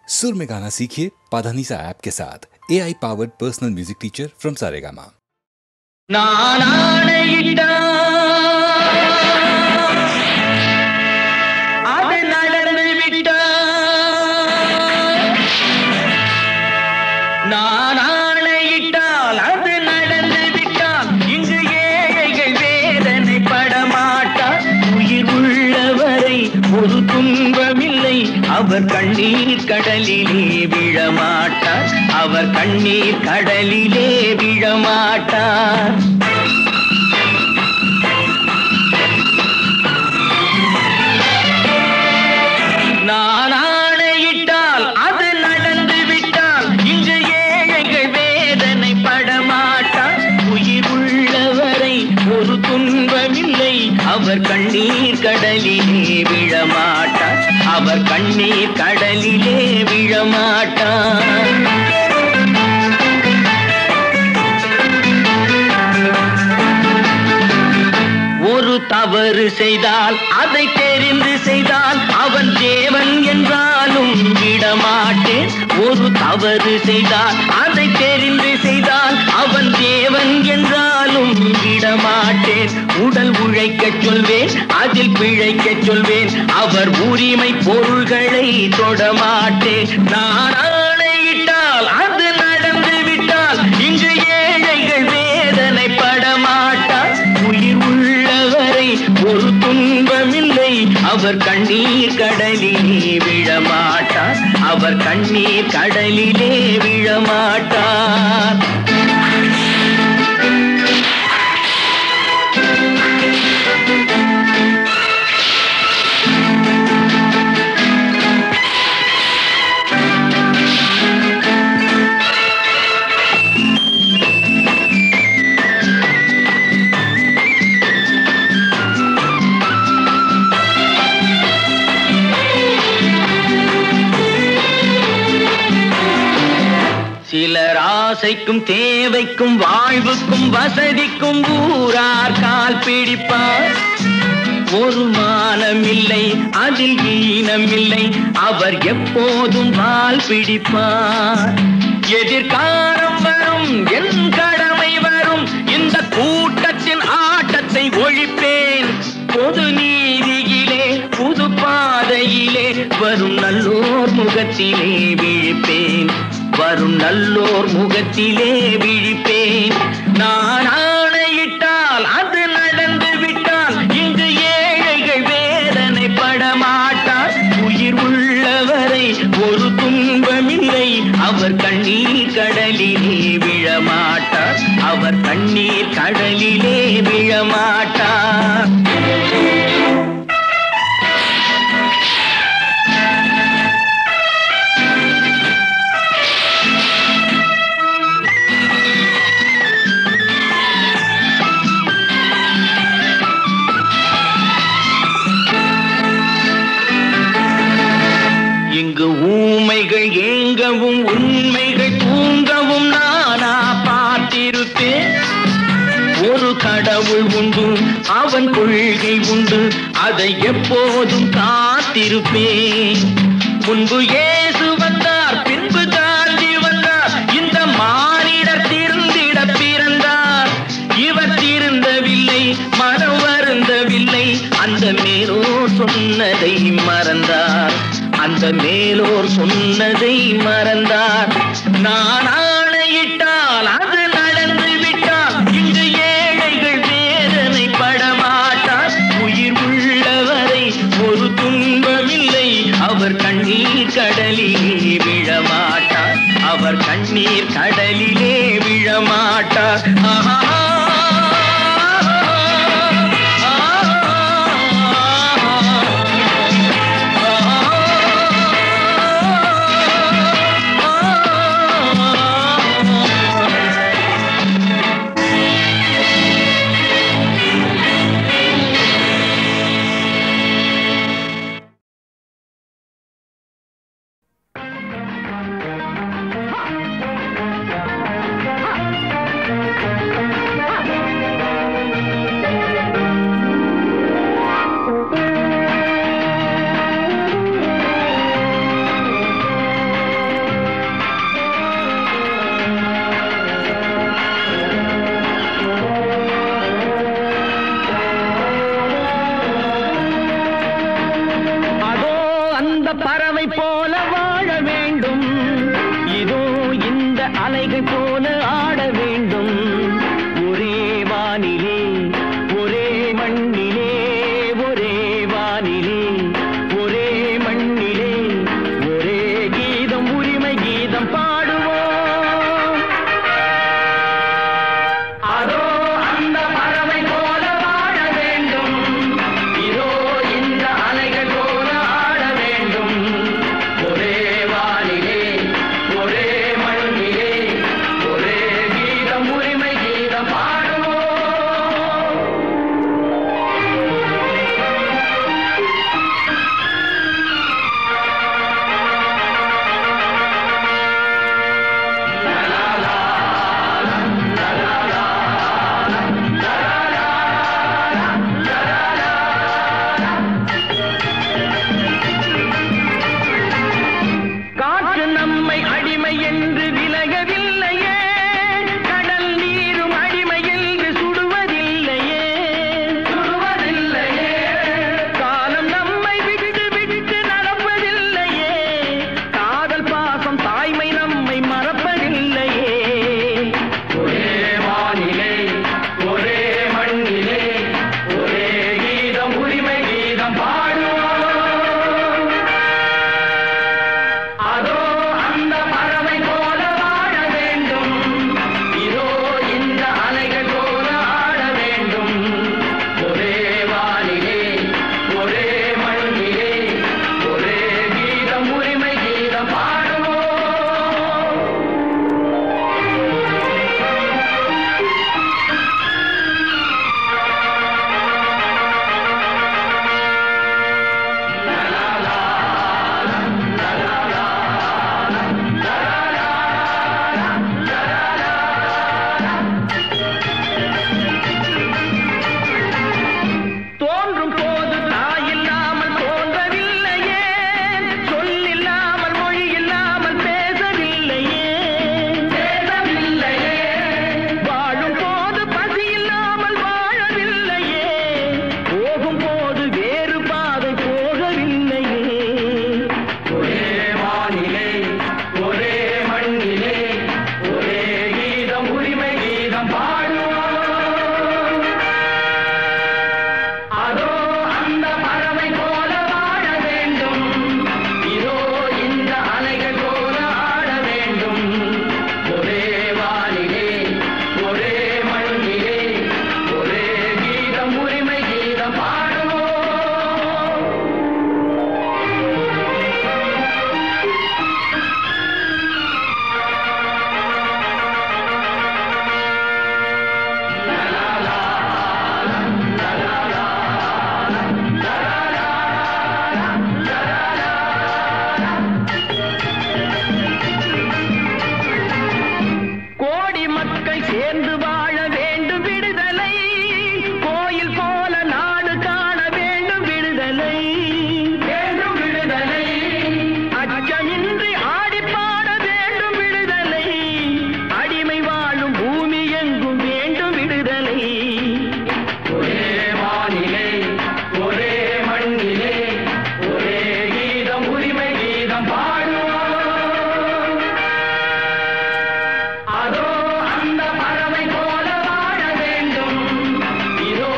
सुर में गाना सीखिए पाधानीसा ऐप के साथ। AI powered personal music teacher from Saregama. ஒரு துன்பமில்லை அவர் கண்ணீர் கடலிலே விழமாட்டார், அவர் கண்ணீர் கடலிலே விழமாட்டார். நான் ஆணையிட்டால் அது நடந்து விட்டால் இன்று ஏழைகள் வேதனை படமாட்டார். உயிர் உள்ளவரை ஒரு துன்பமில்லை அவர் கண்ணீர் கடலிலே விழமாட்டார், அவர் கண்ணீர் கடலிலே விழமாட்டார். ஒரு தவறு செய்தால் அதை தெரிந்து செய்தால் அவன் தேவன் என்றாலும் விடமாட்டேன். ஒரு தவறு செய்தால் அதை தெரிந்து செய்தால் அவன் தேவன் என்றாலும் விடமாட்டேன். உடல் உழைக்கச் சொல்வேன், அதில் பிழைக்கச் சொல்வேன், அவர் உரிமை பொருள்களை தொடமாட்டேன். நான் ஆணையிட்டால் அது நடந்து விட்டால் இன்று ஏழைகள் வேதனை படமாட்டார். உயிர் உள்ளவரை ஒரு துன்பமில்லை அவர் கண்ணீர் கடலிலே விழமாட்டார், அவர் கண்ணீர் கடலிலே விழமாட்டார். சிலர் ஆசைக்கும் தேவைக்கும் வாழ்வுக்கும் வசதிக்கும் ஊரார் கால் பிடிப்பார். ஒரு மானமில்லை அதில் ஈனமில்லை அவர் எப்போதும் வால் பிடிப்பார். எதிர்காலம் வரும் என் கடமை வரும், இந்த கூட்டத்தின் ஆட்டத்தை ஒழிப்பேன். பொது நீதியிலே புது பாதையிலே வரும் நல்லோர் முகத்திலே விழிப்பேன், வரும் நல்லோர் முகத்திலே விழிப்பேன். நான் ஆணையிட்டால் அது நடந்து விட்டால் இங்கு ஏழைகள் வேதனை படமாட்டார். உயிர் உள்ளவரை ஒரு துன்பமில்லை அவர் கண்ணீர் கடலிலே விழமாட்டார், அவர் கண்ணீர் கடலிலே விழமாட்டார். இங்கு ஊமைகள் ஏங்கவும் உண்மைகள் தூங்கவும் நானா பார்த்திருப்பேன். ஒரு கடவுள் உண்டு அவன் கொள்கை உண்டு அதை எப்போதும் காத்திருப்பேன். முன்பு இயேசு வந்தார், பின்பு காந்தி வந்தார், இந்த மானிடர் திருந்திட பிறந்தார். இவர் திருந்தவில்லை, மனம் வருந்தவில்லை, அந்த மேலோர் சொன்னதை மறந்தார், அந்த மேலோர் சொன்னதை மறந்தார். நான் ஆணையிட்டால் அது நடந்து விட்டால் இன்று ஏழைகள் வேதனை படமாட்டார். உயிர் உள்ளவரை ஒரு துன்பமில்லை அவர் கண்ணீர் கடலிலே விழமாட்டார், அவர் கண்ணீர் கடலிலே விழமாட்டார். போல வாழ வேண்டும், இதோ இந்த அலைகள் போல ஆட வேண்டும். ஒரே வானிலே ஒரே மண்ணிலே, ஒரே வானிலே ஒரே மண்ணிலே, ஒரே கீதம் உரிமை கீதம் பாடுவோம். அதோ அந்த பறவை போல வாழ வேண்டும், இதோ இந்த அலைகள் போல ஆட வேண்டும். ஒரே வானிலே ஒரே மண்ணிலே, ஒரே கீதம் உரிமை கீதம் பாடுவோம். காற்று நம்மை அடிமை என்று விலகவில்லையே, கடல் நீரும் அடிமை என்று சுடுவதில்லையே, சுடுவதில்லையே. காலம் நம்மை விட்டு விட்டு நடப்பதில்லையே, காதல் பாசம் தாய்மை நம்மை மறப்பதில்லையே. ஒரே வானிலே ஒரே மண்ணிலே, ஒரே கீதம் உரிமை கீதம் பாடுவோம். அதோ அந்த பறவை போல வாழ வேண்டும், இதோ இந்த அலைகள் போல ஆட வேண்டும். ஒரே வானிலே ஒரே மண்ணிலே, ஒரே கீதம் உரிமை கீதம் பாடுவோம். தோன்றும் போது தாயில்லாமல் தோன்றவில்லையே, சொல்லில்லாமல் மொழி இல்லாமல் பேசவில்லையே, பேசவில்லையே. வாழும் போது பசி இல்லாமல் வாழவில்லையே, போகும் போது வேறு பாதை போகவில்லையே. ஒரே வானிலே ஒரே மண்ணிலே, ஒரே கீதம் உரிமை கீதம் பாடுவோம். அதோ அந்த பறவை போல வாழ வேண்டும், இதோ இந்த அலைகள் போல ஆட வேண்டும். ஒரே வானிலே ஒரே மண்ணிலே, ஒரே கீதம் உரிமை கீதம் பாடுவோம். கோடி மக்கள் சேர்ந்து வாழ வேண்டும் விடுதலை, கோயில் போல நாடு காண வேண்டும் விடுதலை, வேண்டும் விடுதலை. அச்சமின்றி ஆடி பாட வேண்டும் விடுதலை, அடிமை வாழும் பூமி எங்கும் வேண்டும் விடுதலை. ஒரே வானிலே ஒரே மண்ணிலே, ஒரே கீதம் உரிமை கீதம் பாடுவோம். அதோ அந்த பறவை போல வாழ வேண்டும், இதோ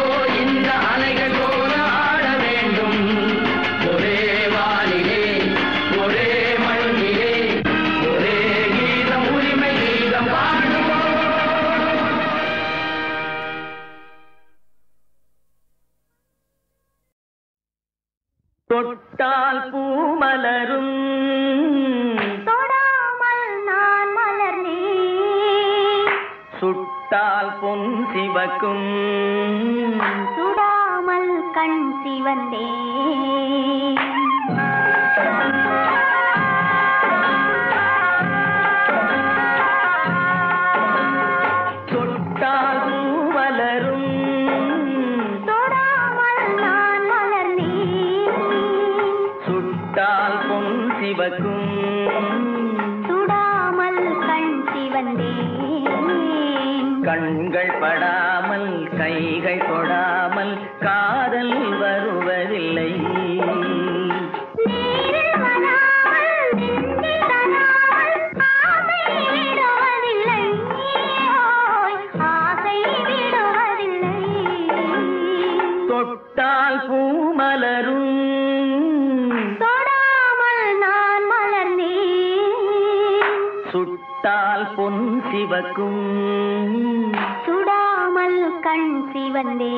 இந்த அலைகள் போல ஆட வேண்டும். ஒரே வானிலே ஒரே மண்ணிலே, ஒரே கீதம் உரிமை கீதம் பாடுவோம். தொட்டால் பூ மலரும், தொடாமல் நான் மலர்ந்தேன், சுட்டால் பொன் சிவக்கும், சுடாமல் கண் சிவந்தேன். தொட்டால் பூ மலரும், தொடாமல் நான் மலர்ந்தேன், சுட்டால் பொன் சிவக்கும், சுடாமல் கண் சிவந்தேன். கண்கள் படாமல் கைகள் தொடாமல் காதல் வருவதில்லை. நீரில் வராமல் சுட்டால் பொன் சிவக்கும் சுடாமல் கண் சிவந்தே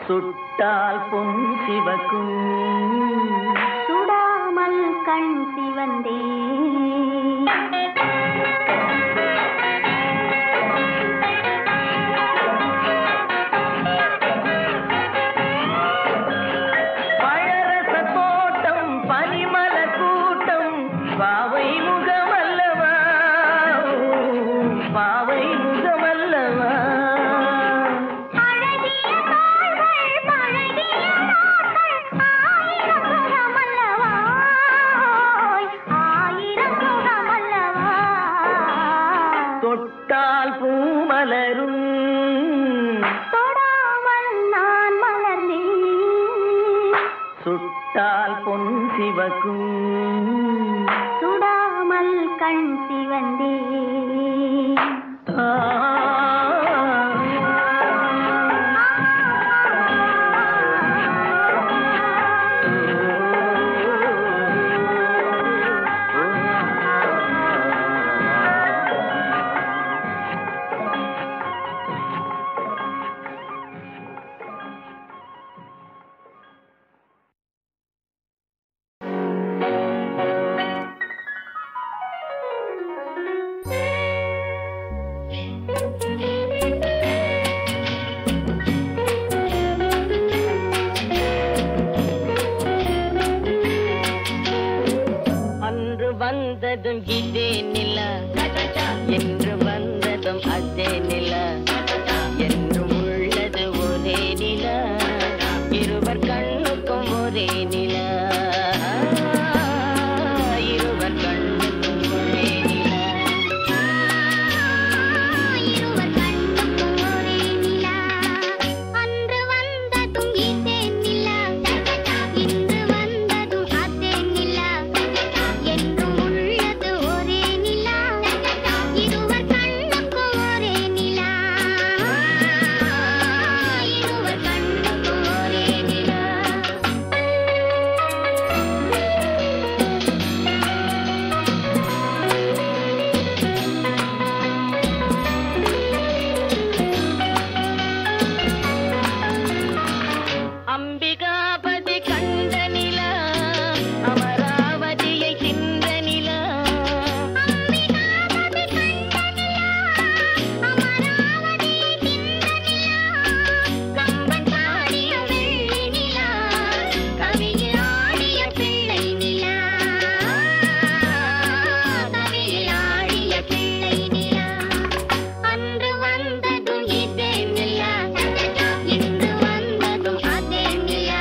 சுட்டால் பொன் சிவக்கும் சுடாமல் கண் சிவந்தே பழரச தோட்டம் பனிமல கூட்டம் பாவை முகமல்லவா பாவை முகமல்லவா தொட்டால் பூமலரும் தொடாமல் நான் மலர்ந்தேன் சுட்டால் பொன் சிவக்கும் சுடாமல் கண் சிவந்தே வந்ததும் இதே நிலா என்று வந்ததும் அதே நிலா என்றும் உள்ளது ஒரே நிலா இருவர் கண்ணுக்கும் ஒரே நிலா இருவர் கண்ணுக்கும் ஒரே நிலா இருவர் கண்ணுக்கும் ஒரே நிலா அன்று வந்ததும் இதே நிலா இன்று வந்ததும் அதே நிலா என்றும் உள்ளது ஒரே நிலா இருவர் கண்ணுக்கும் ஒரே நிலா இருவர் கண்ணுக்கும் ஒரே நிலா அம்பிகாபதி கண்ட நிலா அமராவதியை தின்ற நிலா அம்பிகாபதி கண்ட நிலா அமராவதியை தின்ற நிலா கம்பன் பாடிய வெள்ளி நிலா கவியில் ஆடிய பிள்ளை நிலா கவியில் ஆடிய பிள்ளை நிலா அன்று வந்ததும் இதே நிலா இன்று வந்ததும் அதே நிலா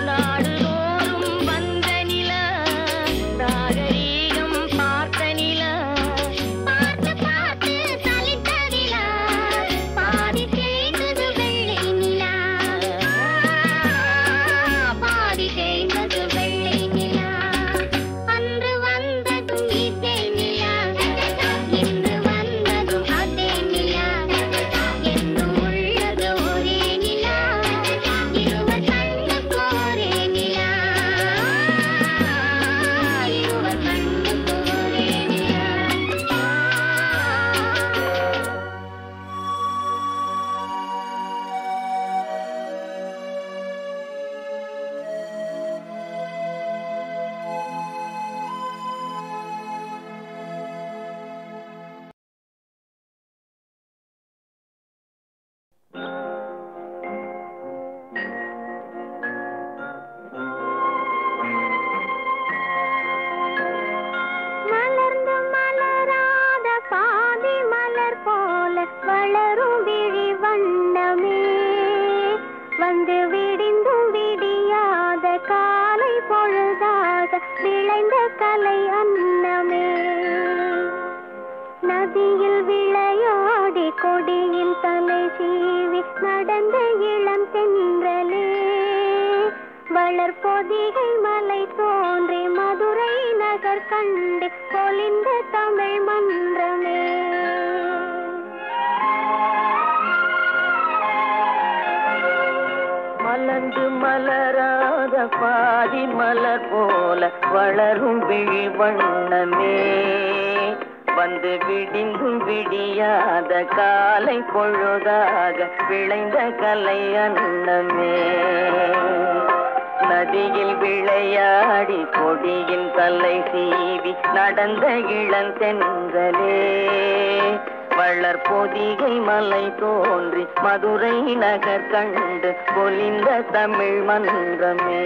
நாடுதோறும் வந்த நிலா நாகரீகம் பார்த்த நிலா பார்த்து பார்த்து சலித்ததிலா பாதி தேய்ந்தது வெள்ளை நிலா பாதி தேய்ந்தது வெள்ளை நிலா அன்று வந்ததும் இதே நிலா இன்று வந்ததும் அதே நிலா என்றும் உள்ளது ஒரே நிலா இருவர் கண்ணுக்கு ஒரே நிலா இருவர் கண்ணுக்கு ஒரே நிலா மலர்ந்து மலராத பாதி மலர் போல வளரும் விழி வண்ணமே வந்து விடிந்தும் விடியாத காலை பொழுதாக விளைந்த கலை அன்னமே நதியில் விளையாடி கொடியில் தலை சீவி நடந்த இளம் தென்றலே வளர்பொதிகை மலை தோன்றி மதுரை நகர் கண்டு பொலிந்த தமிழ் மன்றமே மலர்ந்து மலராத பாதி மலர் போல வளரும் விழி வண்ணமே வந்து விடிந்தும் விடியாத காலை பொழுதாக விளைந்த கலை அன்னமே நதியில் விளையாடி கொடியின் தலை சீவி நடந்த இளந்தென்றலே வளர்பொதிகை மலை தோன்றி மதுரை நகர் கண்டு பொலிந்த தமிழ் மன்றமே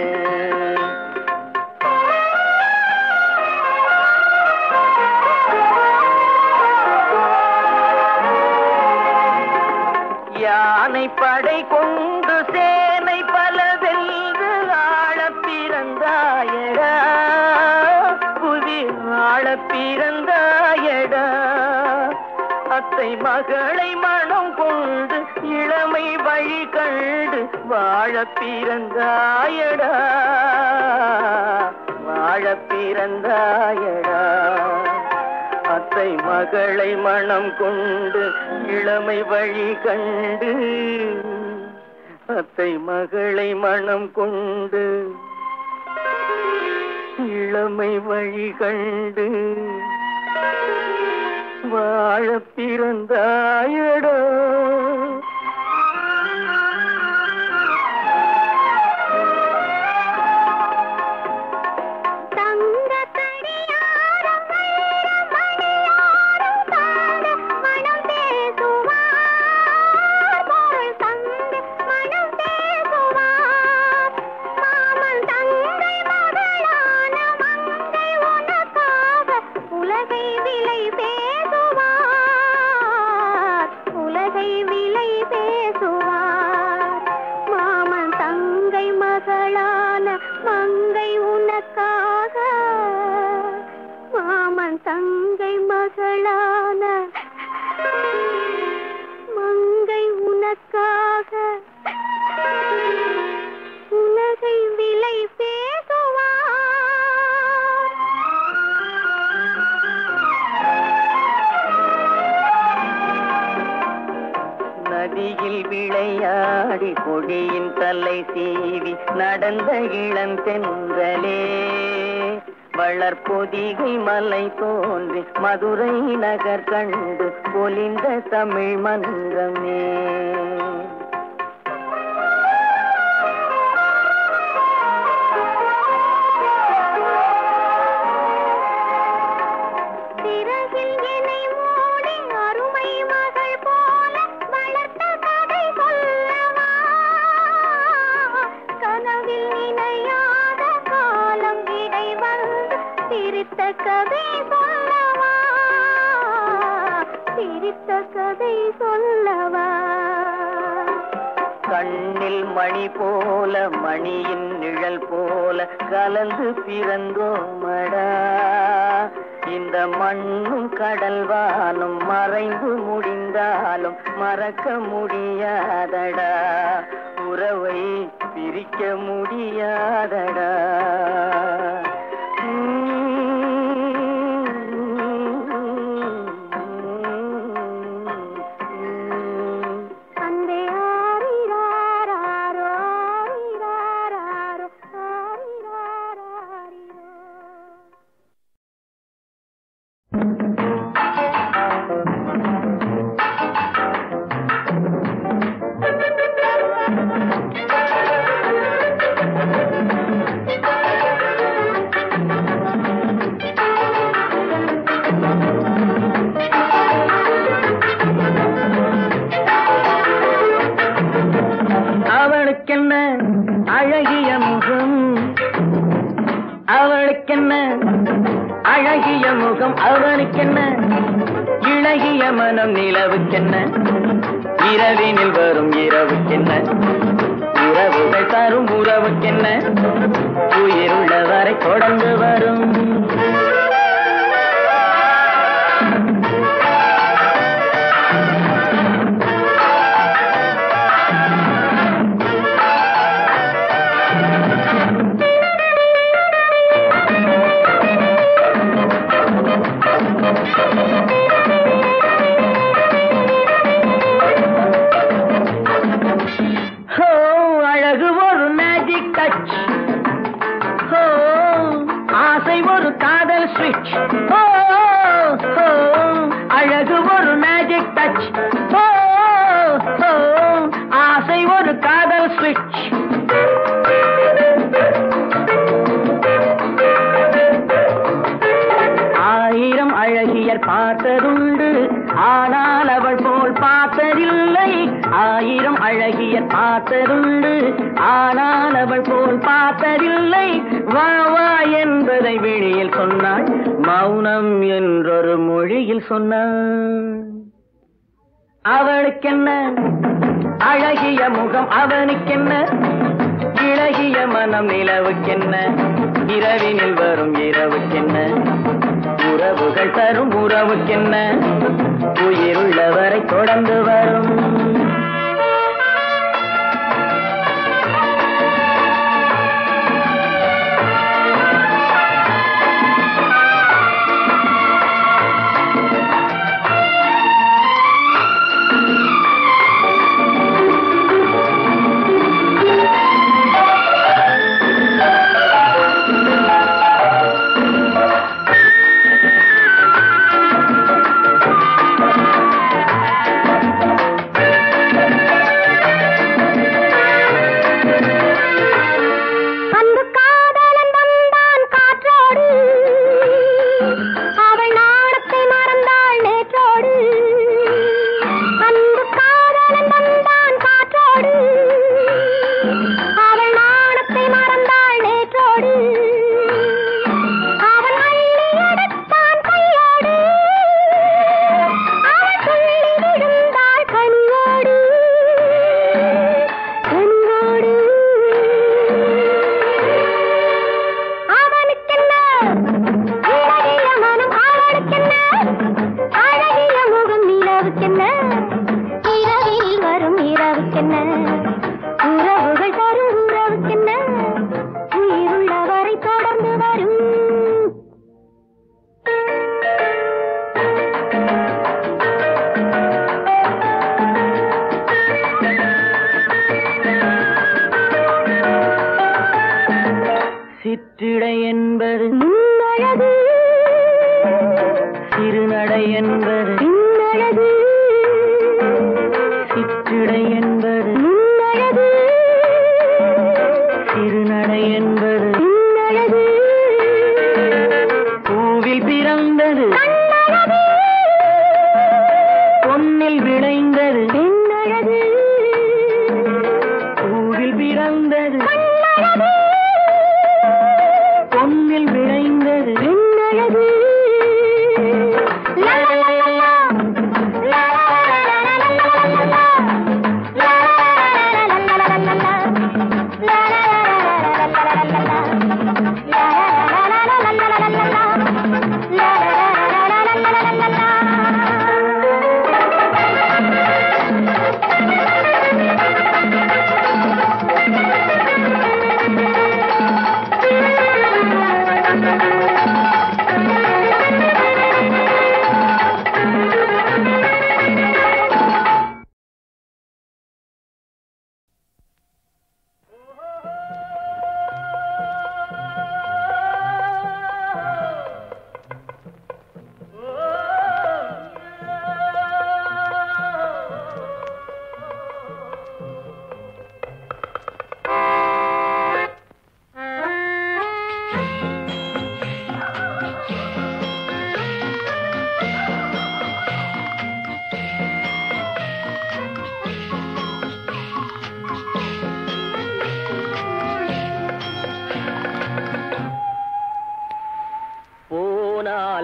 யானை படை கொண்டு சேனை பல வென்று ஆளப் பிறந்தாயடா புவி ஆளப் பிறந்தாயடா அத்தை மகளை மனம் கொண்டு இளமை வழி கண்டு வாழப் பிறந்தாயடா வாழப் பிறந்தாயடா அத்தை மகளை மனம் கொண்டு இளமை வழி கண்டு அத்தை மகளை மனம் கொண்டு இளமை வழி கண்டு வாழப் பிறந்தாயடா தங்கை மகளான மங்கை உனக்காக உலகை விலை பேசுவார் நதியில் விளையாடி கொடியின் தலை சீவி நடந்த இளந்தென்றலே வளர்பொதிகை மலை தோன்றி மதுரை நகர் கண்டு பொலிந்த தமிழ் மன்றமே கதை சொல்லவா கண்ணில் மணி போல மணியின் நிழல் போல கலந்து பிறந்தோமடா. இந்த மண்ணும் கடல்வானும் மறைந்து முடிந்தாலும் மறக்க முடியாதடா. உறவை பிரிக்க முடியாதடா. அவளுக்கென்ன அழகிய முகம், அவளுக்கென்ன அழகிய முகம், அவளுக்கென்ன இளகிய மனம், நிலவுக்கென்ன இரவினில் வரும் இரவுக்கென்ன உறவுகள் தரும் உறவுக்கென்ன உயிருள்ளவரை தொடர்ந்து வரும். அழகு ஒரு மேஜிக் டச், ஆசை ஒரு காதல் ஸ்விட்ச். அழகு ஒரு மேஜிக் டச், ஆசை ஒரு காதல் ஸ்விட்ச். ஆயிரம் அழகியர் பார்த்ததுண்டு, ஆனால் அவள் போல் பார்த்ததில்லை. ஆயிரம் அழகியர் பார்த்ததுண்டு, ஆனால் அவள் போல் பார்த்ததில்லை. வா வா என்பதை வெளியில் சொன்னாள், மௌனம் என்றொரு மொழியில் சொன்னாள். அவளுக்கென்ன அழகிய முகம், அவனுக்கென்ன இளகிய மனம், நிலவுக்கென்ன இரவினில் வரும் இரவுக்கென்ன உறவுகள் தரும் உறவுக்கென்ன உயிருள்ளவரை தொடர்ந்து வரும்.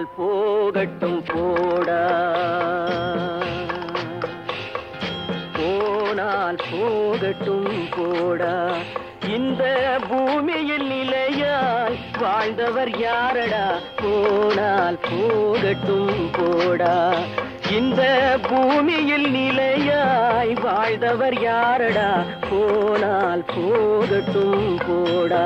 போனால் போகட்டும் போடா, போனால் போகட்டும் போடா. இந்த பூமியில் நிலையாய் வாழ்ந்தவர் யாரடா, போனால் போகட்டும் போடா. இந்த பூமியில் நிலையாய் வாழ்ந்தவர் யாரடா, போனால் போகட்டும் போடா.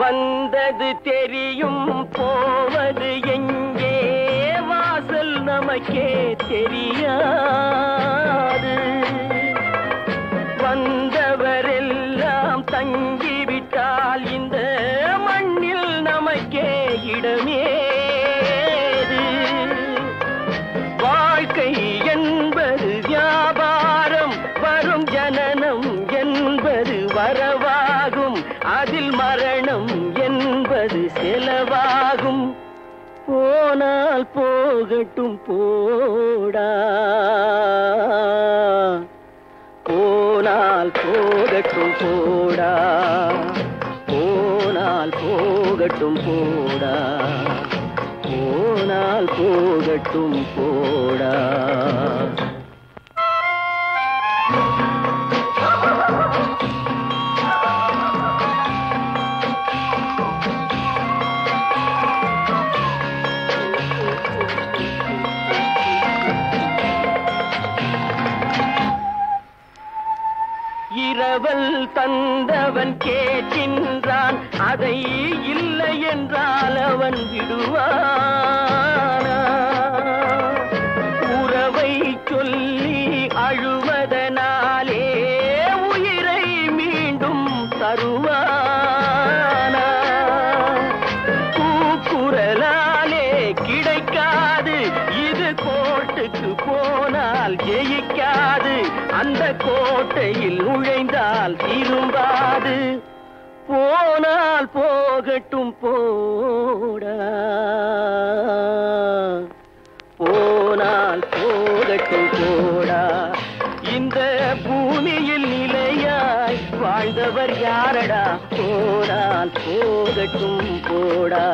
வந்தது தெரியும் போவது எங்கே, வாசல் நமக்கே தெரியாது. வந்தவரெல்லாம் தங்கிவிட்டால் இந்த மண்ணில் நமக்கே இடமேது. வாழ்க்கை என்பது வியாபாரம், வரும் ஜனனம் என்பது வரவாகும், அதில் மரணம் என்பது செலவாகும். போனால் போகட்டும் போடா, போனால் போகட்டும் போடா, போனால் போகட்டும் போடா, போனால் போகட்டும் போடா. இரவல் தந்தவன் கேட்கின்றான், அதை இல்லை என்றால் அவன் விடுவானா? உறவை சொல்லி அழுவதனாலே உயிரை மீண்டும் தருவானா? கூக்குரலாலே கிடைக்காது, இது கோர்ட்டுக்கு போனால் ஜெயிக்காது, அந்த கோட்டையில் நுழைந்தால் திரும்பாது. போனால் போகட்டும் போடா, போனால் போகட்டும் போடா. இந்த பூமியில் நிலையாய் வாழ்ந்தவர் யாரடா, போனால் போகட்டும் போடா.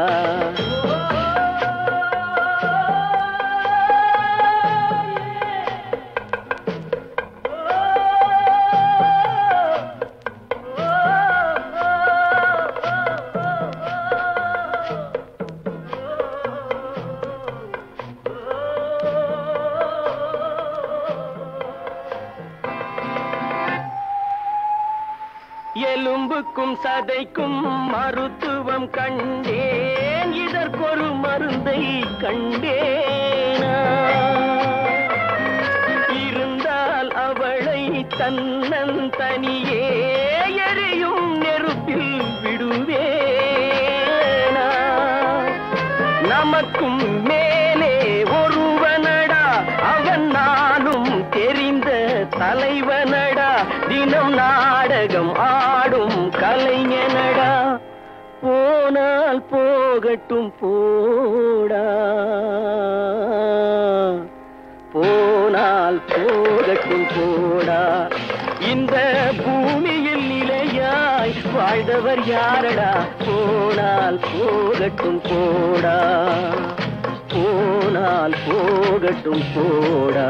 எலும்புக்கும் சதைக்கும் மருத்துவம் கண்டேன், இதற்கொரு மருந்தை கண்டேனா? இருந்தால் அவளை தன்னந்தனியே எரியும் நெருப்பில் விடுவேனா? நமக்கும் மேலே ஒருவனடா, அவன் நானும் தெரிந்த தலைவனடா, தினம் நாடகம் ஆடும் கலைஞனடா. போனால் போகட்டும் போடா, போனால் போகட்டும் போடா. இந்த பூமியில் நிலையாய் வாழ்ந்தவர் யாரடா, போனால் போகட்டும் போடா, போனால் போகட்டும் போடா,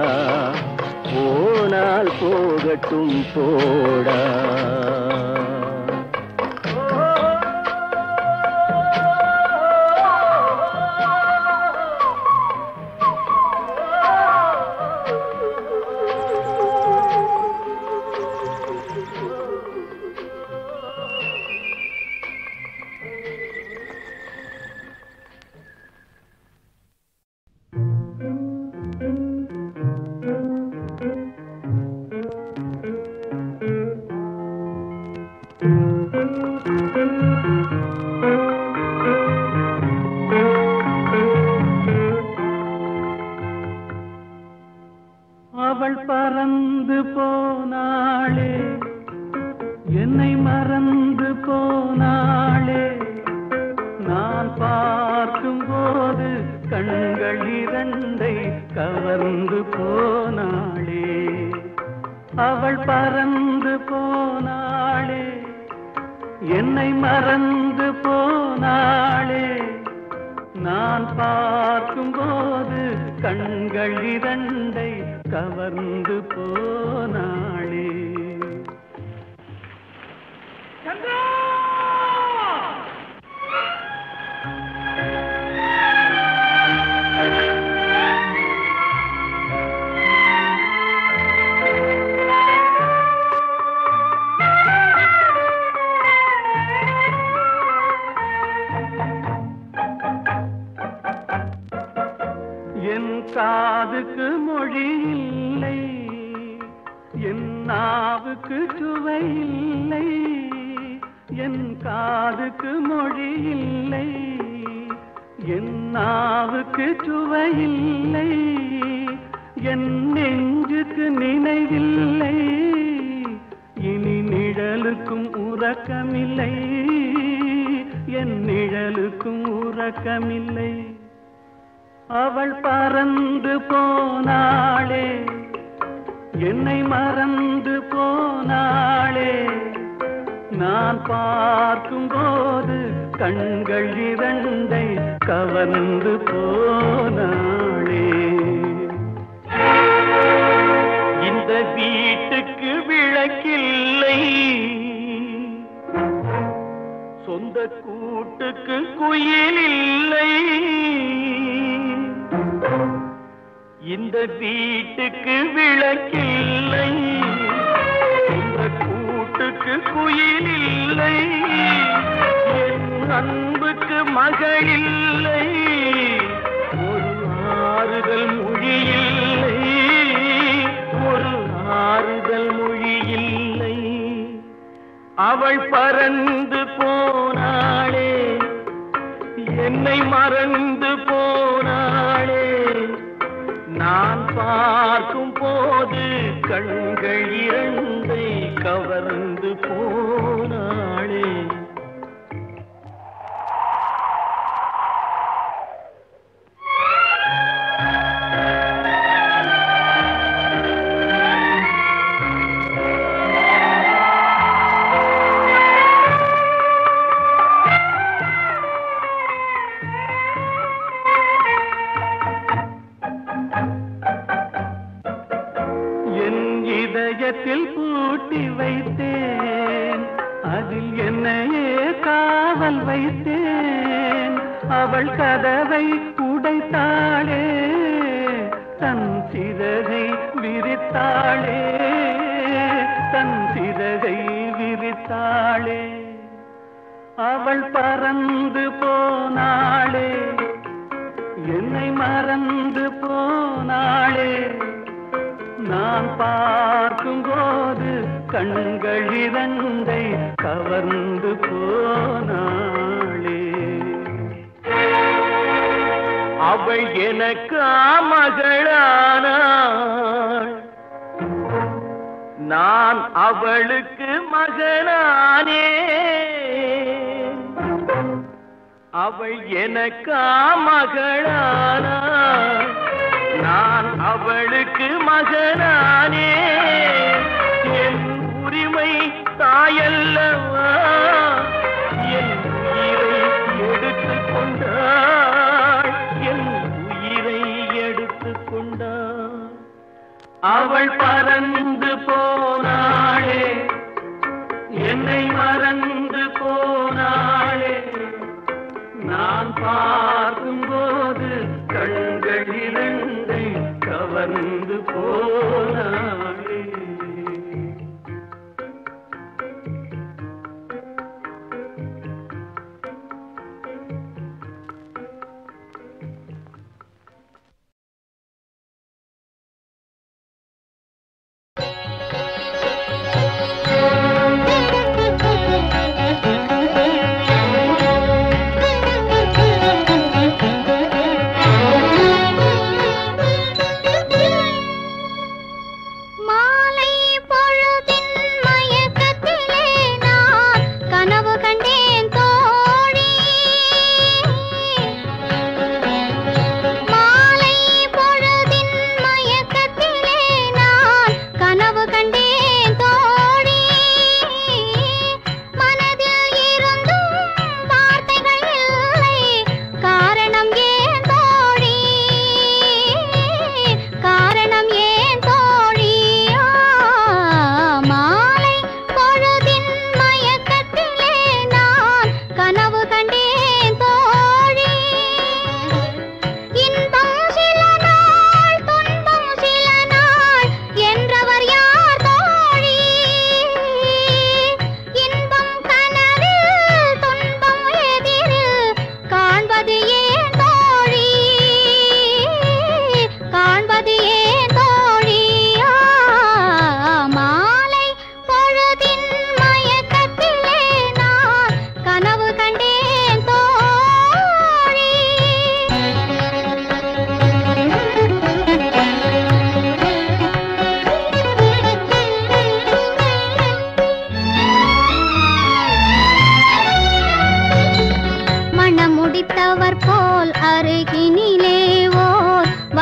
போனால் போகட்டும் போடா. அவள் பறந்து போனாளே என்னை மறந்து போனாளே நான் பார்க்கும் போது கண்கள் இரண்டை கவர்ந்து போனாளே அவள் பறந்து போனாளே என்னை மறந்து போனாளே நான் பார்க்கும் போது கண்கள் இரண்டை கவர்ந்து போனாளே என் காதுக்கு மொழி இல்லை என் நாவுக்கு சுவை இல்லை என் காதுக்கு மொழி இல்லை என் நாவுக்கு சுவை இல்லை என் நெஞ்சுக்கு நினைவில்லை இனி நிழலுக்கும் உறக்கமில்லை என் நிழலுக்கும் உறக்கமில்லை அவள் பறந்து போனாளே என்னை மறந்து போனாளே நான் பார்க்கும் போது கண்கள் இரண்டை கவர்ந்து போனாளே இந்த வீட்டுக்கு விளக்கில்லை சொந்த கூட்டுக்கு குயில் இல்லை இந்த வீட்டுக்கு விளக்கில்லை இந்த கூட்டுக்கு குயில் இல்லை என் அன்புக்கு மகள் இல்லை ஒரு ஆறுதல் மொழி இல்லை ஒரு ஆறுதல் மொழி இல்லை அவள் பறந்து போனாளே என்னை மறந்து போனாளே நான் பார்க்கும் போது கண்கள் இரண்டை கவர்ந்து போனாளே இதயத்தில் பூட்டி வைத்தேன் அதில் என்னையே காவல் வைத்தேன் அவள் கதவை உடைத்தாளே தன் சிறகை விரித்தாளே தன் சிறகை விரித்தாளே அவள் பறந்து போனாளே என்னை மறந்து போனாளே நான் பார்க்கும் போது கண்கள் இரண்டை கவர்ந்து போனாளே அவள் எனக்கு மகளானாள் நான் அவளுக்கு மகனானே அவள் எனக்கு மகளானாள் நான் அவளுக்கு மகனானே என் உரிமை தாயல்லவா என் உயிரை எடுத்துக் கொண்டாள் என் உயிரை எடுத்துக் கொண்டாள் அவள் பறந்து போனாளே என்னை மறந்து போனாளே நான் பார்க்கும் போது கண்கள் இரண்டை கவர்ந்து போனாளே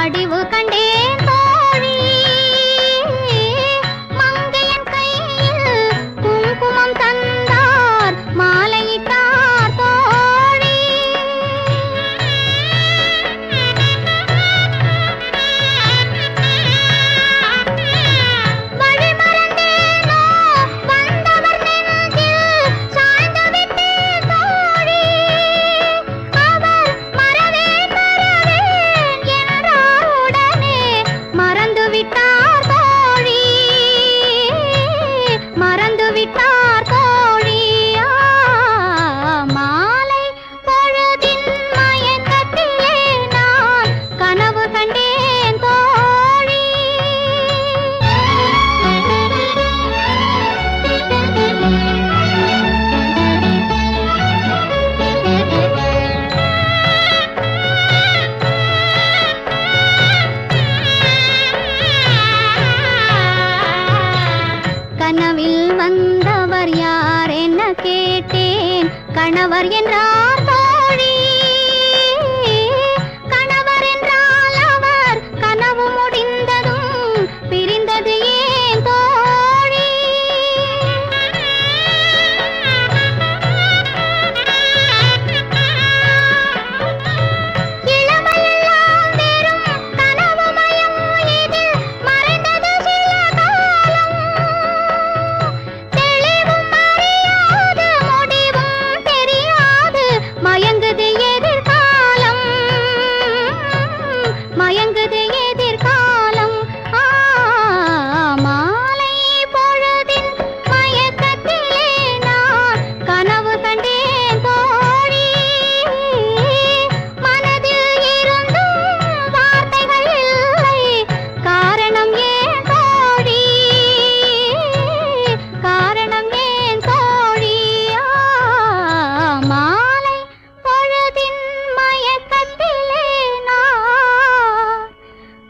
வடிவு கண்டேன் தோழி மங்கையன் கையில் குங்குமம் தந்தார் மாலையிட்டார் தோழி வழி மறந்தேனோ வந்தவர் நெஞ்சில் சாய்ந்து விட்டேன் தோழி அவர் மறவேன் என்றார் உடனே மறந்து விட்டார் தோழி மறந்து விட்டார் தோழி மாலை பொழுதின் மயக்கத்திலே நான் கனவு கண்டேன் தோழி கனவில் வந்தவர் யார் என்ன கேட்டேன் கணவர் என்றார் தோழி கணவர் என்றால் அவர் கனவு முடிந்ததும் பிரிந்தது ஏன் தோழி இளமையெல்லாம் வெறும் கனவுமயம் இதில் மறைந்தது சில காலம் தெளிவும் அறியாது முடிவும் தெரியாது மயங்குது எதிர்காலம் மயங்குது எதிர்காலம் மாலை பொழுதின் மயக்கத்திலே நான் கனவு கண்டேன் தோழி மனதில் இருந்தும் வார்த்தைகள் இல்லை காரணம் ஏன் தோழி காரணம் ஏன் தோழி மாலை பொழுதின் மயக்கத்திலே நான்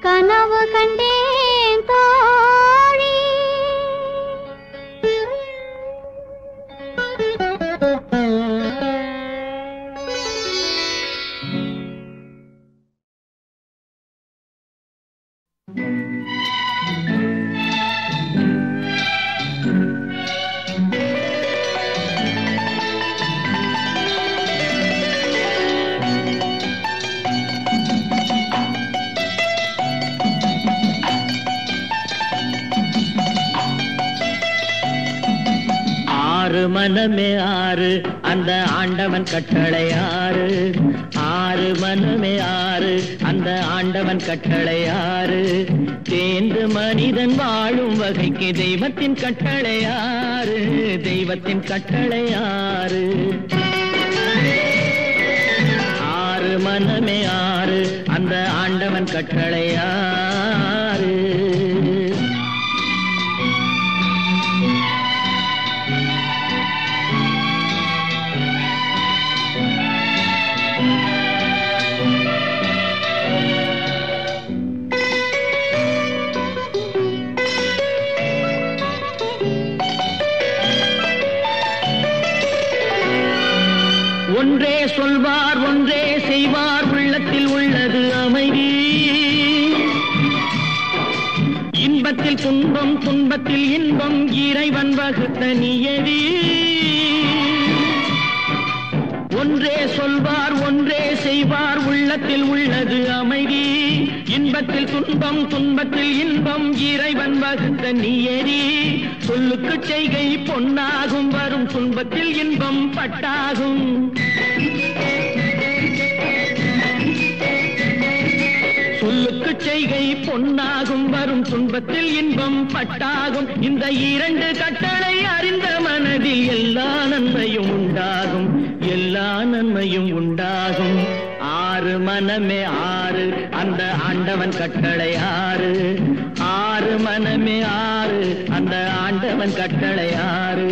கனவு கண்டேன் தோழி ஆறு மனமே ஆறு அந்த ஆண்டவன் கட்டளை ஆறு ஆறு மனமே ஆறு அந்த ஆண்டவன் கட்டளை ஆறு தேர்ந்து மனிதன் வாழும் வகைக்கு தெய்வத்தின் கட்டளை ஆறு தெய்வத்தின் கட்டளை ஆறு ஆறு மனமே ஆறு அந்த ஆண்டவன் கட்டளை ஆறு ஒன்றே சொல்வார் ஒன்றே செய்வார் உள்ளத்தில் உள்ளது அமைதி இன்பத்தில் துன்பம் துன்பத்தில் இன்பம் இறைவன் வகுத்த நியதி ஒன்றே சொல்வார் ஒன்றே செய்வார் உள்ளத்தில் உள்ளது அமைதி இன்பத்தில் துன்பம் துன்பத்தில் இன்பம் இறைவன் வகுத்த நியதி சொல்லுக்கு செய்கை பொன்னாகும் வரும் துன்பத்தில் இன்பம் பட்டாகும் சொல்லுக்கு செய்கை பொன்னாகும் வரும் துன்பத்தில் இன்பம் பட்டாகும் இந்த இரண்டு கட்டளை அறிந்த மனதில் எல்லா நன்மையும் உண்டாகும் எல்லா நன்மையும் உண்டாகும் ஆறு மனமே ஆறு அந்த ஆண்டவன் கட்டளை ஆறு ஆறு மனமே ஆறு அந்த ஆண்டவன் கட்டளை ஆறு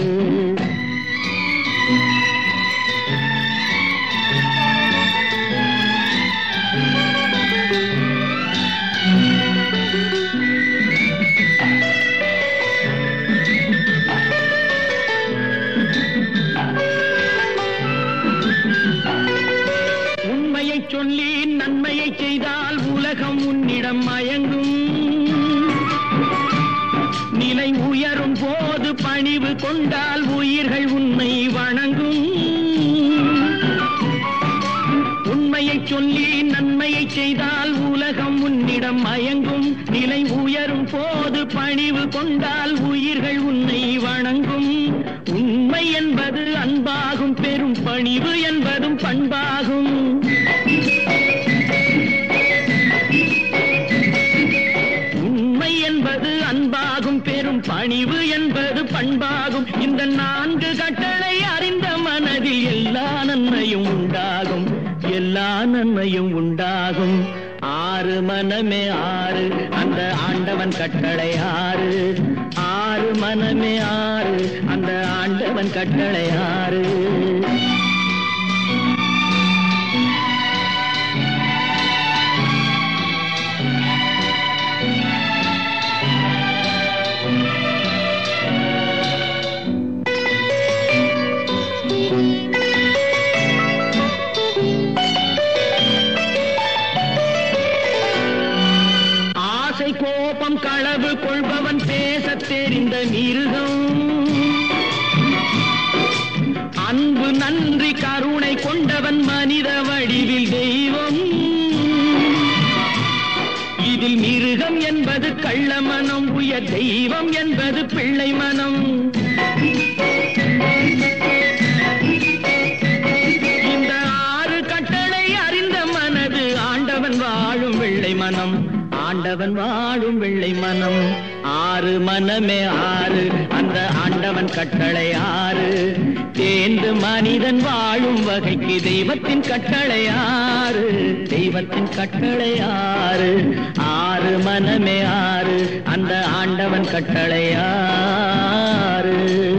சொல்லி நன்மையை செய் செய்தால் உலகம் உன்னிடம் மயங்கும் நிலை உயரும் போது பணிவு கொண்டால் உயிர்கள் உன்னை வணங்கும் உண்மையை சொல்லி நன்மையை செய்தால் உலகம் உன்னிடம் மயங்கும் நிலை உயரும் போது பணிவு கொண்டால் உயிர்கள் உன்னை வணங்கும் உண்மை என்பது அன்பாகும் பெரும் பணிவு என்பதும் பண்பாகும் உண்மை என்பது அன்பாகும் பெரும் பணிவு என்பது பண்பாகும் இந்த 4 கட்டளை அறிந்த மனதில் எல்லா நன்மையும் உண்டாகும் எல்லா நன்மையும் உண்டாகும் 6 மனமே 6 அந்த ஆண்டவன் கட்டளை 6 மனமே 6 அந்த ஆண்டவன் கட்டளை 6 கோபம் களவு கொள்பவன் பேசத் தெரிந்த மிருகம் அன்பு நன்றி கருணை கொண்டவன் மனித வடிவில் தெய்வம் இதில் மிருகம் என்பது கள்ள மனம் உயர் தெய்வம் என்பது பிள்ளை மனம் இந்த 6 கட்டளை அறிந்த மனது ஆண்டவன் வாழும் வெள்ளை மனம் ஆண்டவன் வாழும் வெள்ளை மனம் 6 மனமே 6 அந்த ஆண்டவன் கட்டளை 6 தேர்ந்து மனிதன் வாழும் வகைக்கு தெய்வத்தின் கட்டளை 6 தெய்வத்தின் கட்டளை 6 மனமே 6 அந்த ஆண்டவன் கட்டளை 6